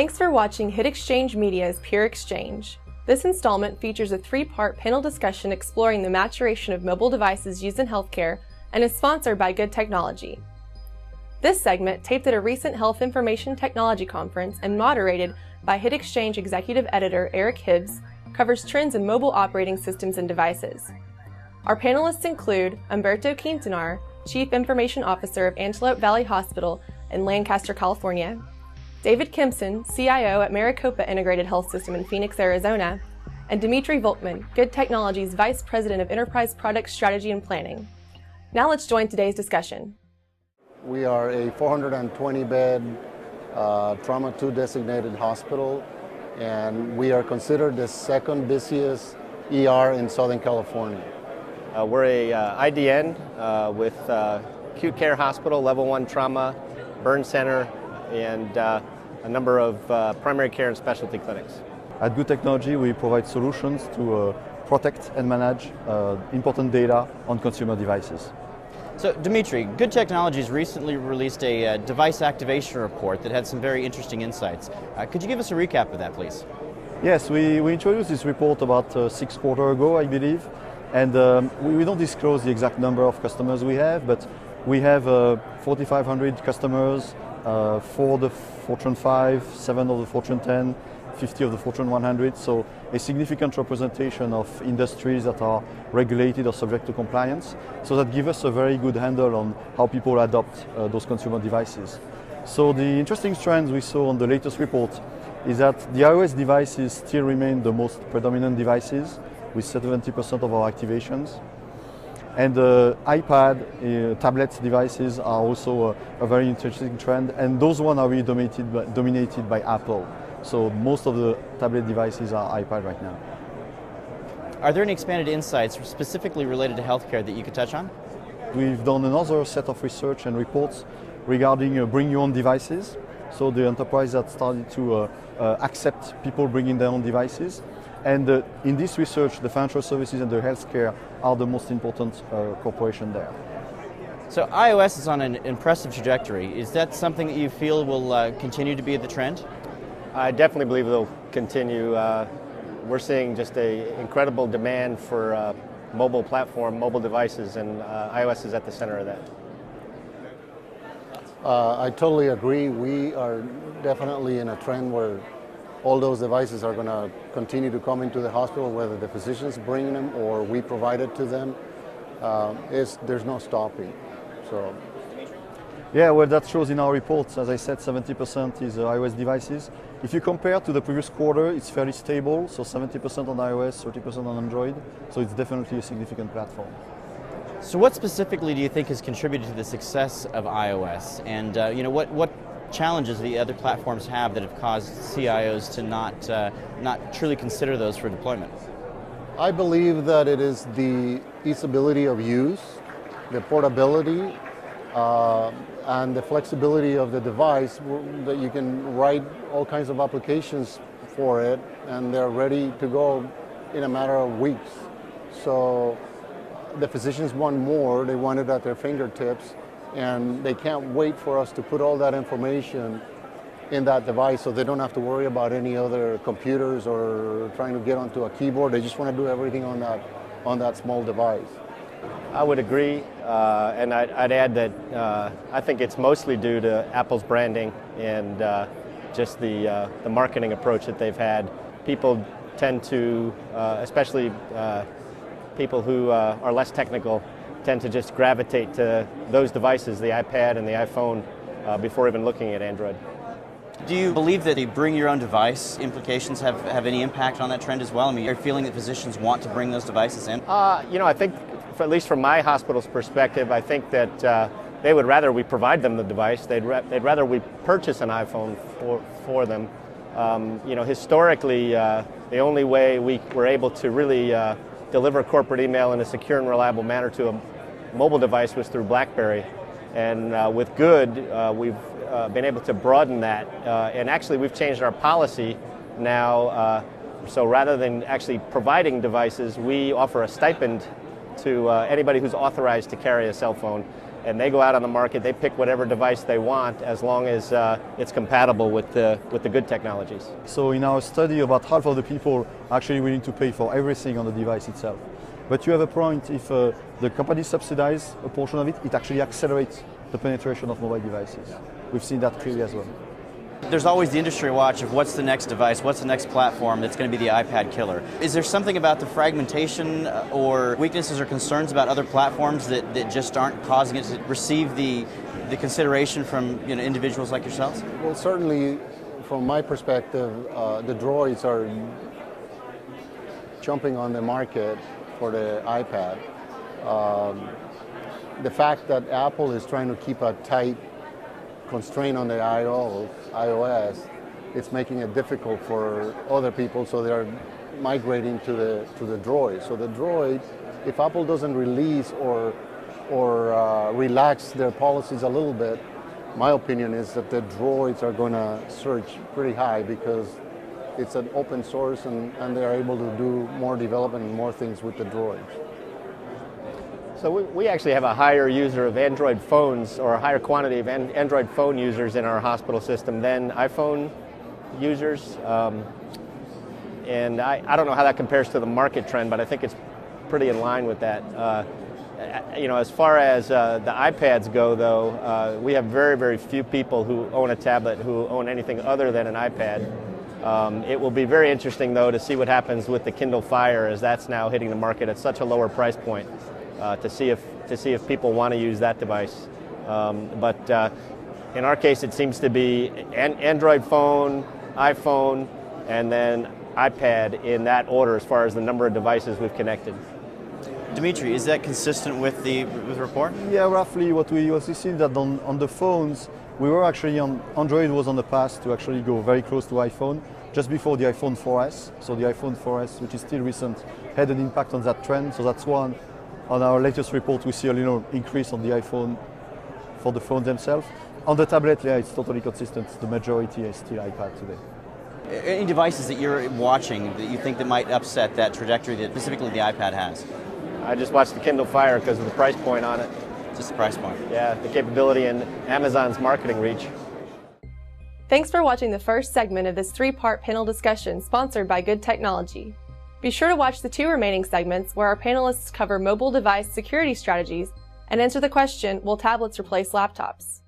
Thanks for watching Hit Exchange Media's Peer Exchange. This installment features a three-part panel discussion exploring the maturation of mobile devices used in healthcare and is sponsored by Good Technology. This segment, taped at a recent Health Information Technology conference and moderated by Hit Exchange Executive Editor Eric Hibbs, covers trends in mobile operating systems and devices. Our panelists include Humberto Quintanar, Chief Information Officer of Antelope Valley Hospital in Lancaster, California, David Kempson, CIO at Maricopa Integrated Health System in Phoenix, Arizona, and Dimitri Volkman, Good Technology's Vice President of Enterprise Product Strategy and Planning. Now let's join today's discussion. We are a 420-bed Trauma 2 designated hospital, and we are considered the second busiest ER in Southern California. We're a IDN with acute care hospital, level 1 trauma, burn center, and a number of primary care and specialty clinics. At Good Technology, we provide solutions to protect and manage important data on consumer devices. So, Dimitri, Good Technologies recently released a device activation report that had some very interesting insights. Could you give us a recap of that, please? Yes, we introduced this report about 6 quarters ago, I believe, and we don't disclose the exact number of customers we have, but we have 4,500 customers, 4 of the Fortune 5, 7 of the Fortune 10, 50 of the Fortune 100, so a significant representation of industries that are regulated or subject to compliance. So that gives us a very good handle on how people adopt those consumer devices. So the interesting trends we saw on the latest report is that the iOS devices still remain the most predominant devices with 70% of our activations. And iPad, tablet devices are also a very interesting trend, and those ones are really dominated by Apple. So most of the tablet devices are iPad right now. Are there any expanded insights specifically related to healthcare that you could touch on? We've done another set of research and reports regarding bring your own devices. So the enterprise that started to accept people bringing their own devices. And in this research, the financial services and the healthcare are the most important corporation there. So iOS is on an impressive trajectory. Is that something that you feel will continue to be the trend? I definitely believe it'll continue. We're seeing just an incredible demand for mobile platform, mobile devices, and iOS is at the center of that. I totally agree. We are definitely in a trend where all those devices are going to continue to come into the hospital, whether the physicians bring them or we provide it to them. There's no stopping. So. Yeah, well, that shows in our reports. As I said, 70% is iOS devices. If you compare to the previous quarter, it's fairly stable. So 70% on iOS, 30% on Android. So it's definitely a significant platform. So what specifically do you think has contributed to the success of iOS? And what challenges the other platforms have that have caused CIOs to not truly consider those for deployment? I believe that it is the easeability of use, the portability, and the flexibility of the device, that you can write all kinds of applications for it and they're ready to go in a matter of weeks. So the physicians want more, they want it at their fingertips, and they can't wait for us to put all that information in that device so they don't have to worry about any other computers or trying to get onto a keyboard. They just want to do everything on that small device. I would agree, and I'd add that I think it's mostly due to Apple's branding and just the marketing approach that they've had. People tend to, especially people who are less technical, tend to just gravitate to those devices, the iPad and the iPhone, before even looking at Android. Do you believe that the bring your own device implications have any impact on that trend as well? I mean, you're feeling that physicians want to bring those devices in? I think, at least from my hospital's perspective, I think that they would rather we provide them the device. They'd rather we purchase an iPhone for them. Historically, the only way we were able to really deliver corporate email in a secure and reliable manner to a mobile device was through BlackBerry. And with Good, we've been able to broaden that. And actually, we've changed our policy now. So rather than actually providing devices, we offer a stipend to anybody who's authorized to carry a cell phone. and they go out on the market, they pick whatever device they want as long as it's compatible with the good technologies. So in our study, about half of the people are actually willing to pay for everything on the device itself. But you have a point, if the company subsidizes a portion of it, it actually accelerates the penetration of mobile devices. We've seen that clearly as well. There's always the industry watch of what's the next device, what's the next platform that's going to be the iPad killer. Is there something about the fragmentation or weaknesses or concerns about other platforms that just aren't causing it to receive the consideration from individuals like yourselves? Well, certainly from my perspective, the Droids are jumping on the market for the iPad. The fact that Apple is trying to keep a tight constraint on the iOS, it's making it difficult for other people, so they're migrating to the Droid. So the Droid, if Apple doesn't release or relax their policies a little bit, my opinion is that the Droids are going to surge pretty high because it's an open source and they're able to do more development and more things with the Droids. So we actually have a higher user of Android phones, or a higher quantity of Android phone users in our hospital system than iPhone users. And I don't know how that compares to the market trend, but I think it's pretty in line with that. As far as the iPads go, though, we have very, very few people who own a tablet who own anything other than an iPad. It will be very interesting, though, to see what happens with the Kindle Fire, as that's now hitting the market at such a lower price point, to see if people want to use that device. But in our case, it seems to be Android phone, iPhone, and then iPad in that order as far as the number of devices we've connected. Dimitri, is that consistent with the report? Yeah, roughly what we also see that on the phones, we were actually Android was on the path to actually go very close to iPhone just before the iPhone 4S. So the iPhone 4S, which is still recent, had an impact on that trend. So that's one. On our latest report, we see a little increase on the iPhone for the phones themselves. On the tablet, yeah, it's totally consistent. The majority is still iPad today. Any devices that you're watching that you think that might upset that trajectory that specifically the iPad has? I just watched the Kindle Fire because of the price point on it. Just the price point. Yeah, the capability and Amazon's marketing reach. Thanks for watching the first segment of this 3-part panel discussion sponsored by Good Technology. Be sure to watch the 2 remaining segments where our panelists cover mobile device security strategies and answer the question, will tablets replace laptops?